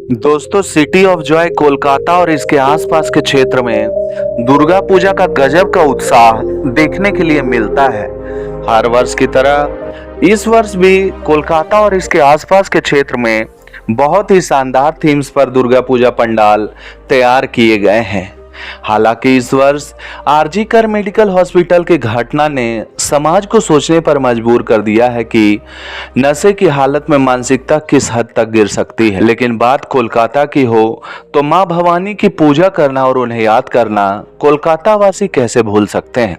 दोस्तों, city of Joy Kolkata और इसके आसपास के क्षेत्र में दुर्गा पूजा का गजब का उत्साह देखने के लिए मिलता है। हर वर्ष की तरह इस वर्ष भी कोलकाता और इसके आसपास के क्षेत्र में बहुत ही शानदार थीम्स पर दुर्गा पूजा पंडाल तैयार किए गए हैं। हालांकि इस वर्ष आरजी कर मेडिकल हॉस्पिटल की घटना ने समाज को सोचने पर मजबूर कर दिया है कि नशे की हालत में मानसिकता किस हद तक गिर सकती है। लेकिन बात कोलकाता की हो तो मां भवानी की पूजा करना और उन्हें याद करना कोलकाता वासी कैसे भूल सकते हैं।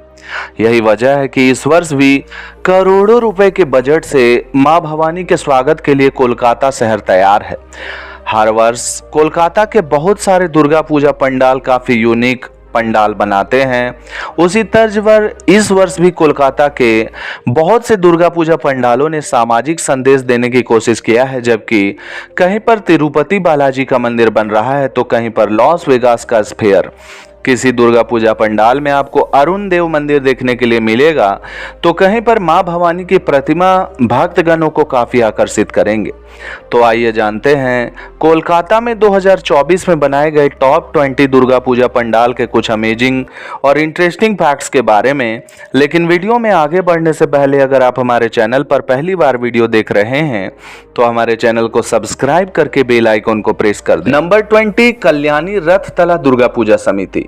यही वजह है कि इस वर्ष भी करोड़ों रुपए के बजट से मां भवानी के स्वागत के लिए कोलकाता शहर तैयार है। हर वर्ष कोलकाता के बहुत सारे दुर्गा पूजा पंडाल काफी यूनिक पंडाल बनाते हैं। उसी तर्ज पर इस वर्ष भी कोलकाता के बहुत से दुर्गा पूजा पंडालों ने सामाजिक संदेश देने की कोशिश किया है। जबकि कहीं पर तिरुपति बालाजी का मंदिर बन रहा है तो कहीं पर लॉस वेगास का स्फीयर। किसी दुर्गा पूजा पंडाल में आपको अरुण देव मंदिर देखने के लिए मिलेगा तो कहीं पर मां भवानी की प्रतिमा भक्तगणों को काफी आकर्षित करेंगे। तो आइए जानते हैं कोलकाता में 2024 में बनाए गए टॉप 20 दुर्गा पूजा पंडाल के कुछ अमेजिंग और इंटरेस्टिंग फैक्ट्स के बारे में। लेकिन वीडियो में आगे बढ़ने से पहले अगर आप हमारे चैनल पर पहली बार वीडियो देख रहे हैं तो हमारे चैनल को सब्सक्राइब करके बेल आइकन को प्रेस कर दें। नंबर 20, कल्याणी रथ तला दुर्गा पूजा समिति।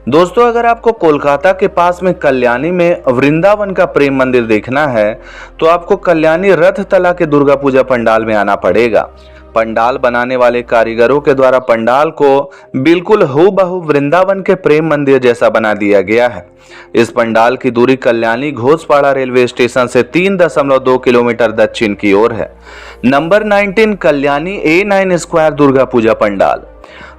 दोस्तों, अगर आपको कोलकाता के पास में कल्याणी में वृंदावन का प्रेम मंदिर देखना है तो आपको कल्याणी रथ तला के दुर्गा पूजा पंडाल में आना पड़ेगा। पंडाल बनाने वाले कारीगरों के द्वारा पंडाल को बिल्कुल हूबहू वृंदावन के प्रेम मंदिर जैसा बना दिया गया है। इस पंडाल की दूरी कल्याणी घोषपाड़ा रेलवे स्टेशन से 3.2 किलोमीटर दक्षिण की ओर है। Number 19, Kalyani A9 square Durga Puja pandal.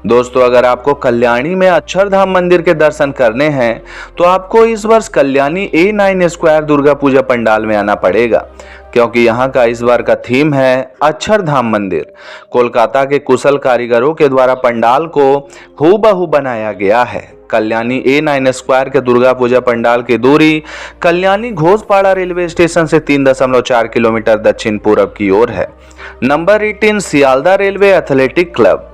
दोस्तों, अगर आपको कल्याणी में अक्षरधाम मंदिर के दर्शन करने हैं तो आपको इस वर्ष कल्याणी A9 स्क्वायर दुर्गा पूजा पंडाल में आना पड़ेगा, क्योंकि यहाँ का इस बार का थीम है अक्षरधाम मंदिर। कोलकाता के कुशल कारीगरों के द्वारा पंडाल को हूबहू बनाया गया है। कल्याणी A9 स्क्वायर के दुर्गा पूजा पंडाल की दूरी कल्याणी घोषपाड़ा रेलवे स्टेशन से 3.4 किलोमीटर दक्षिण पूर्व की ओर है। Number 18, Sealdah railway athletic club.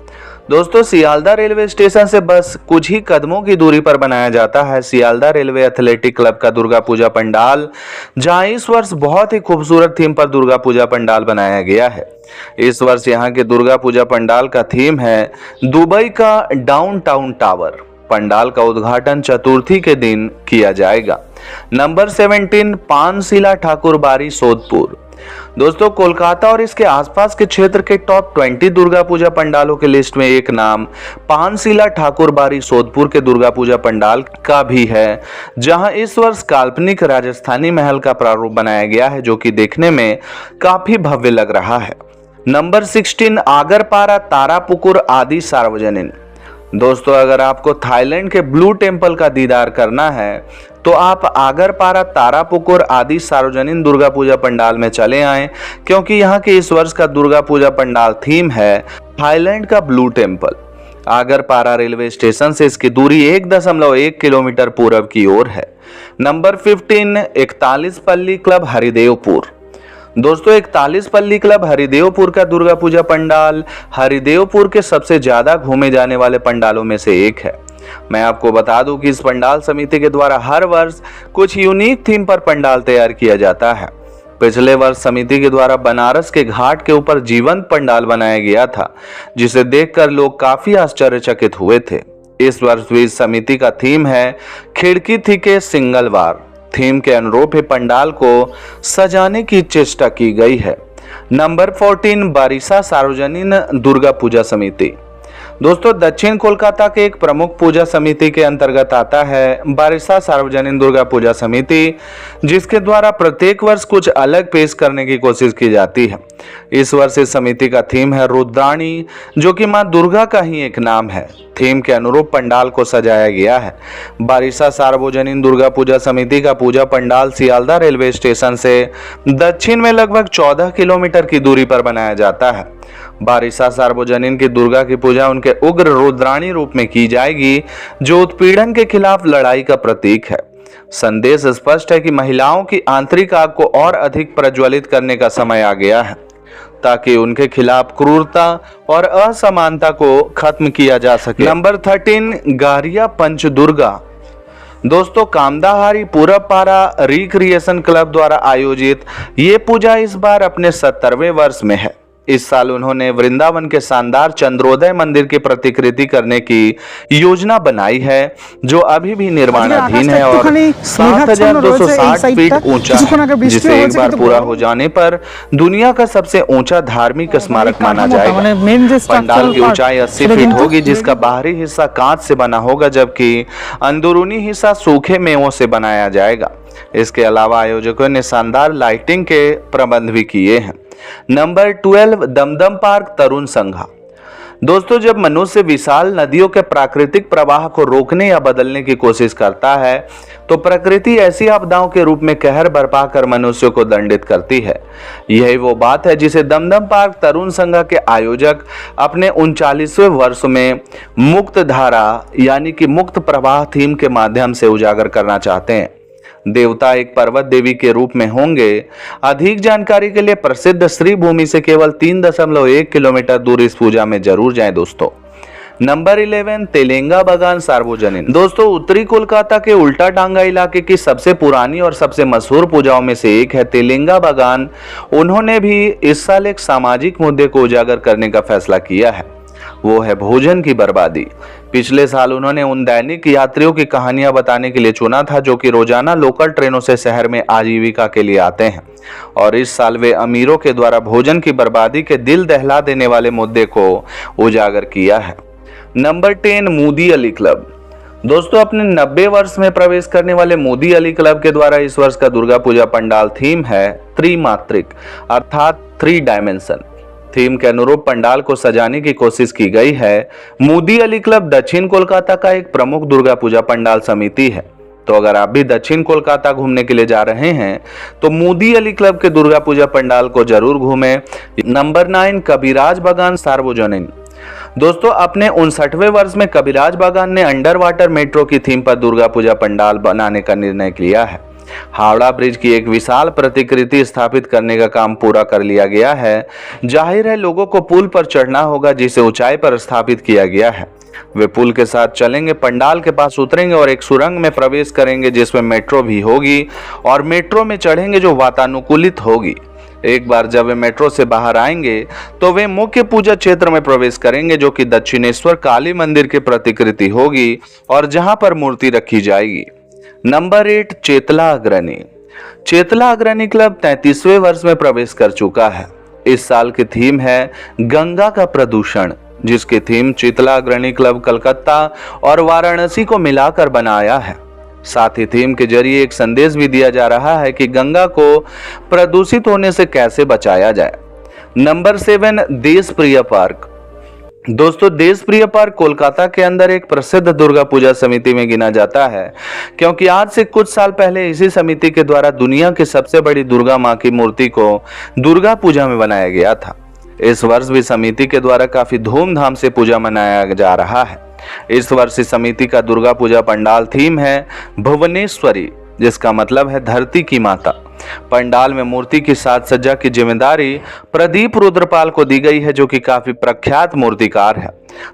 दोस्तों, सियालदा रेलवे स्टेशन से बस कुछ ही कदमों की दूरी पर बनाया जाता है सियालदा रेलवे एथलेटिक क्लब का दुर्गा पूजा पंडाल, जहां इस वर्ष बहुत ही खूबसूरत थीम पर दुर्गा पूजा पंडाल बनाया गया है। इस वर्ष यहां के दुर्गा पूजा पंडाल का थीम है दुबई का डाउनटाउन टावर। पंडाल का उद्घाटन चतुर्थी के दिन किया जाएगा। नंबर 17, पानशिला ठाकुर बाड़ी सोदपुर। दोस्तों, कोलकाता और इसके आसपास के क्षेत्र के टॉप 20 दुर्गा पूजा पंडालों के लिस्ट में एक नाम पानशिला ठाकुर बाड़ी सोदपुर के दुर्गा पूजा पंडाल का भी है, जहां इस वर्ष काल्पनिक राजस्थानी महल का प्रारूप बनाया गया है, जो कि देखने में काफी भव्य लग रहा है। नंबर 16, आगरपारा तारापुकुर आदि सार्वजनिक। दोस्तों, अगर आपको थाईलैंड के ब्लू टेम्पल का दीदार करना है तो आप आगरपारा तारापुकुर आदि सार्वजनिक दुर्गा पूजा पंडाल में चले आएं, क्योंकि यहाँ के इस वर्ष का दुर्गा पूजा पंडाल थीम है थाईलैंड का ब्लू टेम्पल। आगरपारा रेलवे स्टेशन से इसकी दूरी 1.1 किलोमीटर पूर्व की ओर है। नंबर 15, 41 पल्ली क्लब हरिदेवपुर। दोस्तों, 41 पल्ली क्लब हरिदेवपुर का दुर्गा पूजा पंडाल हरिदेवपुर के सबसे ज्यादा घूमे जाने वाले पंडालों में से एक है। मैं आपको बता दूं कि इस पंडाल समिति के द्वारा हर वर्ष कुछ यूनिक थीम पर पंडाल तैयार किया जाता है। पिछले वर्ष समिति के द्वारा बनारस के घाट के ऊपर जीवंत पंडाल बनाया गया था, जिसे देखकर लोग काफी आश्चर्यचकित हुए थे। इस वर्ष भी इस समिति का थीम है खिड़की थी के सिंगलवार। थीम के अनुरूप ही पंडाल को सजाने की चेष्टा की गई है। नंबर 14, बारिशा सार्वजनिक दुर्गा पूजा समिति। दोस्तों, दक्षिण कोलकाता के एक प्रमुख पूजा समिति के अंतर्गत आता है बारिशा सार्वजनिक दुर्गा पूजा समिति, जिसके द्वारा प्रत्येक वर्ष कुछ अलग पेश करने की कोशिश की जाती है। इस वर्ष इस समिति का थीम है रुद्राणी, जो कि मां दुर्गा का ही एक नाम है। थीम के अनुरूप पंडाल को सजाया गया है। बारिशा सार्वजनिक दुर्गा पूजा समिति का पूजा पंडाल सियालदा रेलवे स्टेशन से दक्षिण में लगभग 14 किलोमीटर की दूरी पर बनाया जाता है। बारिशा सार्वजनिक की दुर्गा की पूजा उनके उग्र रुद्राणी रूप में की जाएगी, जो उत्पीड़न के खिलाफ लड़ाई का प्रतीक है। संदेश स्पष्ट है कि महिलाओं की आंतरिक आग को और अधिक प्रज्वलित करने का समय आ गया है। ताकि उनके खिलाफ क्रूरता और असमानता को खत्म किया जा सके। नंबर 13, गारिया पंचदुर्गा। दोस्तों, कामदाहारी पूरब पारा रिक्रिएशन क्लब द्वारा आयोजित ये पूजा इस बार अपने 70वें वर्ष में है। इस साल उन्होंने वृंदावन के शानदार चंद्रोदय मंदिर की प्रतिकृति करने की योजना बनाई है, जो अभी भी निर्माणाधीन है और 7,260 फीट ऊंचा है, जिसे एक बार पूरा हो जाने पर दुनिया का सबसे ऊंचा धार्मिक स्मारक माना जाएगा। पंडाल की ऊंचाई 80 फीट होगी, जिसका बाहरी हिस्सा कांच से बना होगा, जबकि अंदरूनी हिस्सा सूखे मेवों से बनाया जाएगा। इसके अलावा आयोजकों ने शानदार लाइटिंग के प्रबंध भी किए हैं। नंबर 12, दमदम पार्क तरुण संघा। दोस्तों, जब मनुष्य विशाल नदियों के प्राकृतिक प्रवाह को रोकने या बदलने की कोशिश करता है, तो प्रकृति ऐसी आपदाओं के रूप में कहर बरपा कर मनुष्यों को दंडित करती है। यही वो बात है जिसे दमदम पार्क तरुण संघा के आयोजक अपने 39वें वर्ष में मुक्त धारा यानी कि मुक्त प्रवाह थीम के माध्यम से उजागर करना चाहते हैं। देवता एक पर्वत देवी के रूप में होंगे। अधिक जानकारी के लिए प्रसिद्ध श्री भूमि से केवल 3.1 किलोमीटर दूर इस पूजा में जरूर जाएं दोस्तों। नंबर 11, तेलंगा बागान सार्वजनिक। दोस्तों, उत्तरी कोलकाता के उल्टा टांगा इलाके की सबसे पुरानी और सबसे मशहूर पूजाओं में से एक है तेलंगा बागान। उन्होंने भी इस साल एक सामाजिक मुद्दे को उजागर करने का फैसला किया है, वो है भोजन की बर्बादी। पिछले साल उन्होंने उन दैनिक यात्रियों की कहानियां बताने के लिए चुना था जो कि रोजाना लोकल ट्रेनों से शहर में आजीविका के लिए आते हैं, और इस साल वे अमीरों के द्वारा भोजन की बर्बादी के दिल दहला देने वाले मुद्दे को उजागर किया है। Number 10, Modi Ali club. दोस्तों, अपने 90 वर्ष में प्रवेश करने वाले मोदी अली क्लब के द्वारा इस वर्ष का दुर्गा पूजा पंडाल थीम है त्रिमात्रिक अर्थात 3 डायमेंशन। थीम के अनुरूप पंडाल को सजाने की कोशिश की गई है। मोदी अली क्लब दक्षिण कोलकाता का एक प्रमुख दुर्गा पूजा पंडाल समिति है। तो अगर आप भी दक्षिण कोलकाता घूमने के लिए जा रहे हैं तो मोदी अली क्लब के दुर्गा पूजा पंडाल को जरूर घूमें। नंबर 9, कविराज बागान सार्वजनिक। दोस्तों, अपने 59वें वर्ष में कविराज बागान ने अंडर वाटर मेट्रो की थीम पर दुर्गा पूजा पंडाल बनाने का निर्णय लिया है। हावड़ा ब्रिज की एक विशाल प्रतिकृति स्थापित करने का काम पूरा कर लिया गया है। जाहिर है लोगों को पुल पर चढ़ना होगा, जिसे ऊंचाई पर स्थापित किया गया है। वे पुल के साथ चलेंगे, पंडाल के पास उतरेंगे और एक सुरंग में प्रवेश करेंगे जिसमें मेट्रो भी होगी, और मेट्रो में चढ़ेंगे जो वातानुकूलित होगी। एक बार जब वे मेट्रो से बाहर आएंगे तो वे मुख्य पूजा क्षेत्र में प्रवेश करेंगे, जो कि दक्षिणेश्वर काली मंदिर की प्रतिकृति होगी और जहां पर मूर्ति रखी जाएगी। नंबर 8, चेतला अग्रणी। चेतला अग्रणी क्लब 33वें वर्ष में प्रवेश कर चुका है। इस साल की थीम है गंगा का प्रदूषण, जिसकी थीम चेतला अग्रणी क्लब कलकत्ता और वाराणसी को मिलाकर बनाया है। साथ ही थीम के जरिए एक संदेश भी दिया जा रहा है कि गंगा को प्रदूषित होने से कैसे बचाया जाए। Number 7, Deshapriya park. दोस्तों, देशप्रिय पार्क कोलकाता के अंदर एक प्रसिद्ध दुर्गा पूजा समिति में गिना जाता है, क्योंकि आज से कुछ साल पहले इसी समिति के द्वारा दुनिया की सबसे बड़ी दुर्गा मां की मूर्ति को दुर्गा पूजा में बनाया गया था। इस वर्ष भी समिति के द्वारा काफी धूमधाम से पूजा मनाया जा रहा है। इस वर्ष इस समिति का दुर्गा पूजा पंडाल थीम है भुवनेश्वरी, जिसका मतलब है धरती की माता। पंडाल में मूर्ति की साज सज्जा की जिम्मेदारी प्रदीप रुद्रपाल को दी गई है, जो कि काफी प्रख्यात मूर्तिकार है।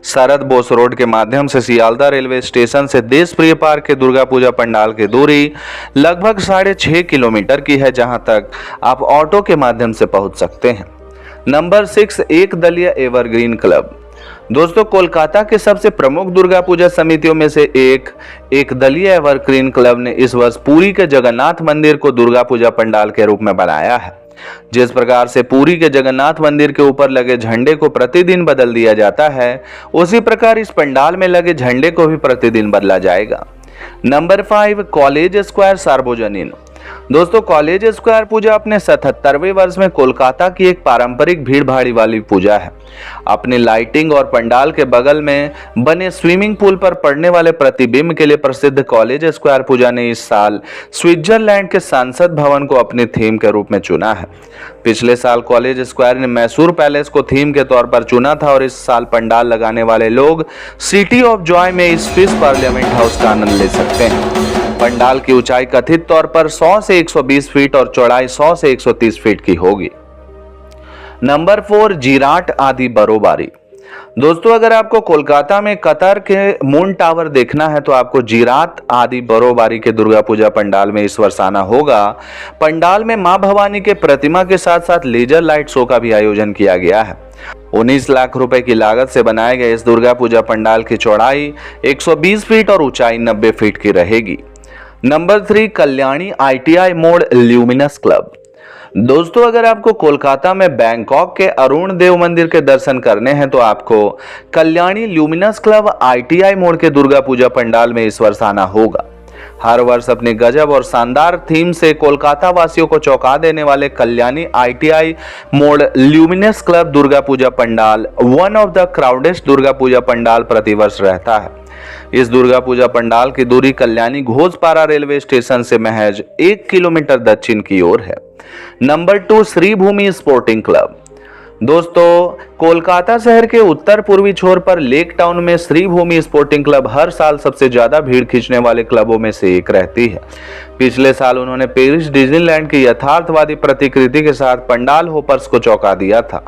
शरद बोस रोड के माध्यम से सियालदा रेलवे स्टेशन से देशप्रिय पार्क के दुर्गा पूजा पंडाल की दूरी लगभग 6.5 किलोमीटर की है, जहां तक आप ऑटो के माध्यम से पहुंच सकते हैं। नंबर 6, एक दलीय एवरग्रीन क्लब। दोस्तों, कोलकाता के सबसे प्रमुख दुर्गा पूजा समितियों में से एक दलीय एवरग्रीन क्लब ने इस वर्ष पुरी के जगन्नाथ मंदिर को दुर्गा पूजा पंडाल के रूप में बनाया है। जिस प्रकार से पुरी के जगन्नाथ मंदिर के ऊपर लगे झंडे को प्रतिदिन बदल दिया जाता है, उसी प्रकार इस पंडाल में लगे झंडे को भी प्रतिदिन बदला जाएगा। नंबर 5, कॉलेज स्क्वायर सार्वजनिक। दोस्तों, कॉलेज स्क्वायर पूजा अपने 77वें वर्ष में कोलकाता की एक पारंपरिक भीड़ भाड़ी वाली पूजा है। अपने लाइटिंग और पंडाल के बगल में बने स्विमिंग पूल पर पड़ने वाले प्रतिबिंब के लिए प्रसिद्ध कॉलेज स्क्वायर पूजा ने इस साल स्विट्जरलैंड के संसद भवन को अपनी थीम के रूप में चुना है। पिछले साल कॉलेज स्क्वायर ने मैसूर पैलेस को थीम के तौर पर चुना था, और इस साल पंडाल लगाने वाले लोग सिटी ऑफ जॉय में इस स्विस पार्लियामेंट हाउस का आनंद ले सकते हैं। पंडाल की ऊंचाई कथित तौर पर 100 से 120 फीट और चौड़ाई 100 से 130 फीट की होगी। नंबर 4 जिराट आदि बरोबारी। दोस्तों अगर आपको कोलकाता में कतर के मून टावर देखना है तो आपको जिराट आदि बरोबारी के दुर्गा पूजा पंडाल में इस वर्ष आना होगा। पंडाल में मां भवानी के प्रतिमा के साथ साथ लेजर लाइट शो का भी आयोजन किया गया है। 19 लाख रुपए की लागत से बनाए गए इस दुर्गा पूजा पंडाल की चौड़ाई 120 फीट और ऊंचाई 90 फीट की रहेगी। नंबर 3 कल्याणी ITI मोड़ ल्यूमिनस क्लब। दोस्तों अगर आपको कोलकाता में बैंकॉक के अरुण देव मंदिर के दर्शन करने हैं तो आपको कल्याणी ल्यूमिनस क्लब ITI मोड़ के दुर्गा पूजा पंडाल में इस वर्ष आना होगा। हर वर्ष अपने गजब और शानदार थीम से कोलकाता वासियों को चौंका देने वाले कल्याणी ITI मोड़ luminous club Durga Puja pandal one of the crowdest Durga Puja pandal प्रतिवर्ष रहता है। इस दुर्गा पूजा पंडाल की दूरी कल्याणी घोषपारा रेलवे स्टेशन से महज 1 किलोमीटर दक्षिण की ओर है। नंबर 2 श्री भूमि स्पोर्टिंग क्लब। दोस्तों कोलकाता शहर के उत्तर पूर्वी छोर पर लेक टाउन में श्री भूमि स्पोर्टिंग क्लब हर साल सबसे ज्यादा भीड़ खींचने वाले क्लबों में से एक रहती है। पिछले साल उन्होंने पेरिस डिज्नीलैंड की यथार्थवादी प्रतिकृति के साथ पंडाल होपर्स को चौंका दिया था।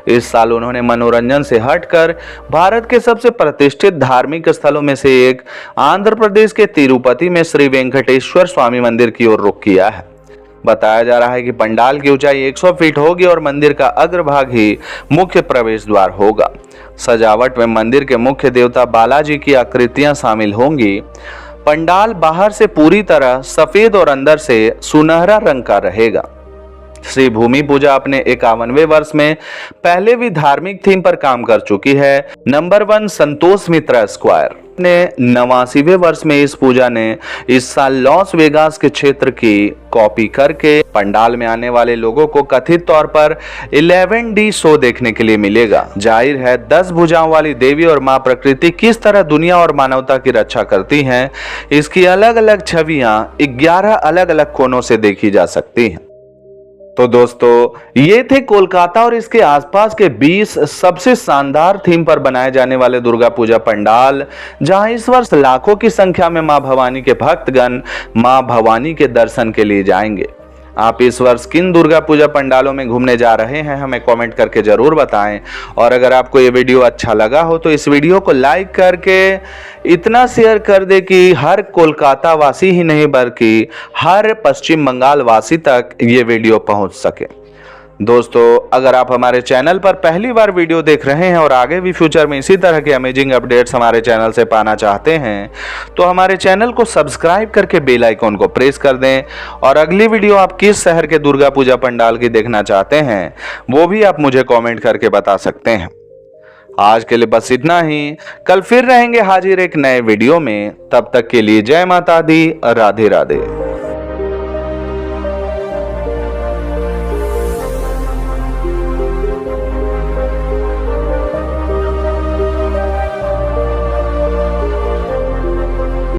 इस साल उन्होंने मनोरंजन से हटकर भारत के सबसे प्रतिष्ठित धार्मिक स्थलों में से एक आंध्र प्रदेश के तिरुपति में श्री वेंकटेश्वर स्वामी मंदिर की ओर रुख किया है। बताया जा रहा है कि पंडाल की ऊंचाई 100 फीट होगी और मंदिर का अग्रभाग ही मुख्य प्रवेश द्वार होगा। सजावट में मंदिर के मुख्य देवता बालाजी की आकृतियां शामिल होंगी। पंडाल बाहर से पूरी तरह सफेद और अंदर से सुनहरा रंग का रहेगा। श्री भूमि पूजा अपने 51वें वर्ष में पहले भी धार्मिक थीम पर काम कर चुकी है। नंबर 1 संतोष मित्रा स्क्वायर ने 89वें वर्ष में इस पूजा ने इस साल लॉस वेगास के क्षेत्र की कॉपी करके पंडाल में आने वाले लोगों को कथित तौर पर 11D शो देखने के लिए मिलेगा। जाहिर है 10 भुजाओं वाली देवी और मां प्रकृति किस तरह दुनिया और मानवता की रक्षा करती हैं, इसकी अलग अलग छवियां 11 अलग अलग कोनों से देखी जा सकती हैं। तो दोस्तों ये थे कोलकाता और इसके आसपास के 20 सबसे शानदार थीम पर बनाए जाने वाले दुर्गा पूजा पंडाल, जहां इस वर्ष लाखों की संख्या में मां भवानी के भक्तगण मां भवानी के दर्शन के लिए जाएंगे। आप इस वर्ष किन दुर्गा पूजा पंडालों में घूमने जा रहे हैं हमें कमेंट करके जरूर बताएं। और अगर आपको ये वीडियो अच्छा लगा हो तो इस वीडियो को लाइक करके इतना शेयर कर दे कि हर कोलकाता वासी ही नहीं बल्कि हर पश्चिम बंगाल वासी तक ये वीडियो पहुंच सके। दोस्तों अगर आप हमारे चैनल पर पहली बार वीडियो देख रहे हैं और आगे भी फ्यूचर में इसी तरह के अमेजिंग अपडेट्स हमारे चैनल से पाना चाहते हैं तो हमारे चैनल को सब्सक्राइब करके बेल आइकॉन को प्रेस कर दें। और अगली वीडियो आप किस शहर के दुर्गा पूजा पंडाल की देखना चाहते हैं वो भी आप मुझे कमेंट करके बता सकते हैं। आज के लिए बस इतना ही। कल फिर रहेंगे हाजिर एक नए वीडियो में। तब तक के लिए जय माता दी, राधे राधे।